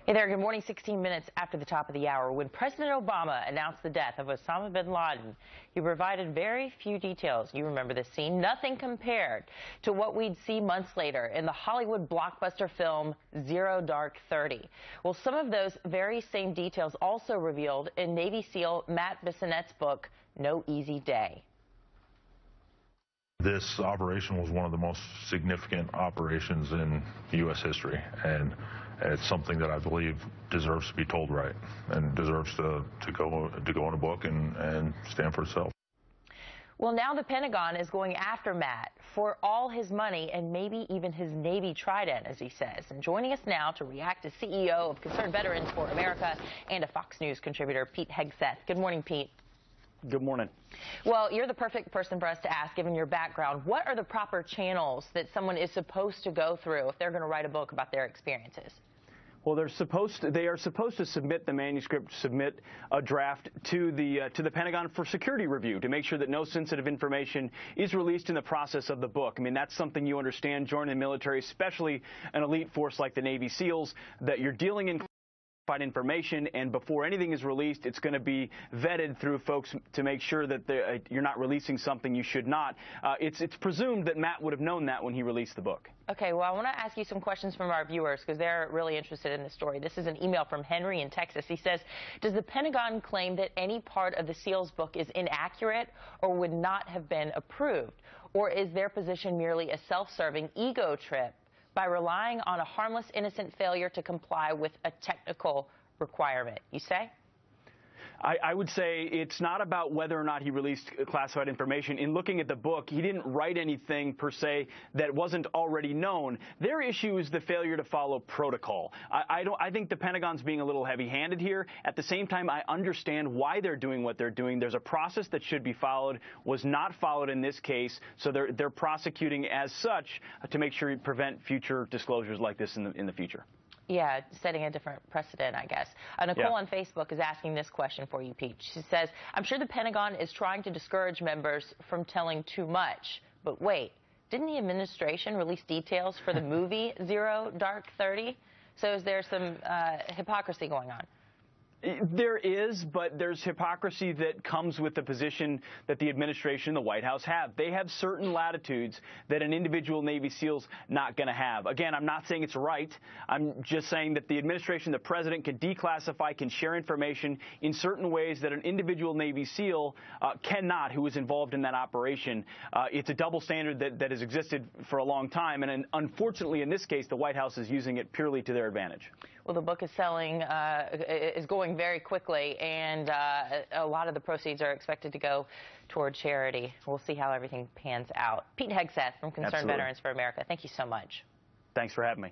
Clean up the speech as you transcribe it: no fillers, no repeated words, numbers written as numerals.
Hey there, good morning. 16 minutes after the top of the hour, when President Obama announced the death of Osama Bin Laden, he provided very few details. You remember this scene. Nothing compared to what we'd see months later in the Hollywood blockbuster film Zero Dark 30. Well, some of those very same details also revealed in Navy SEAL Matt Bissonnette's book, No Easy Day. This operation was one of the most significant operations in U.S. history, and it's something that I believe deserves to be told right and deserves to go in a book and stand for itself. Well, now the Pentagon is going after Matt for all his money and maybe even his Navy Trident, as he says. And joining us now to react is CEO of Concerned Veterans for America and a Fox News contributor, Pete Hegseth. Good morning, Pete. Good morning. Well, you're the perfect person for us to ask, given your background. What are the proper channels that someone is supposed to go through if they're going to write a book about their experiences? Well, they are supposed to submit the manuscript, submit a draft to the Pentagon for security review to make sure that no sensitive information is released in the process of the book. I mean, that's something you understand, joining the military, especially an elite force like the Navy SEALs, that you're dealing in information, and before anything is released, it's going to be vetted through folks to make sure that you're not releasing something you should not. It's presumed that Matt would have known that when he released the book. Okay, well, I want to ask you some questions from our viewers because they're really interested in this story. This is an email from Henry in Texas. He says, does the Pentagon claim that any part of the SEALs book is inaccurate or would not have been approved? Or is their position merely a self-serving ego trip by relying on a harmless, innocent failure to comply with a technical requirement? You say? I would say it's not about whether or not he released classified information. In looking at the book, he didn't write anything per se that wasn't already known. Their issue is the failure to follow protocol. I think the Pentagon's being a little heavy-handed here. At the same time, I understand why they're doing what they're doing. There's a process that should be followed, was not followed in this case, so they're prosecuting as such to make sure you prevent future disclosures like this in the future. Yeah, setting a different precedent, I guess. Nicole on Facebook is asking this question for you, Pete. She says, I'm sure the Pentagon is trying to discourage members from telling too much. But wait, didn't the administration release details for the movie Zero Dark 30? So is there some hypocrisy going on? There is, but there's hypocrisy that comes with the position that the administration and the White House have. They have certain latitudes that an individual Navy SEAL's not going to have. Again, I'm not saying it's right. I'm just saying that the administration, the president, can declassify, can share information in certain ways that an individual Navy SEAL cannot, who is involved in that operation. It's a double standard that has existed for a long time, and unfortunately, in this case, the White House is using it purely to their advantage. Well, the book is going very quickly, and a lot of the proceeds are expected to go toward charity. We'll see how everything pans out. Pete Hegseth from Concerned Veterans for America, thank you so much. Thanks for having me.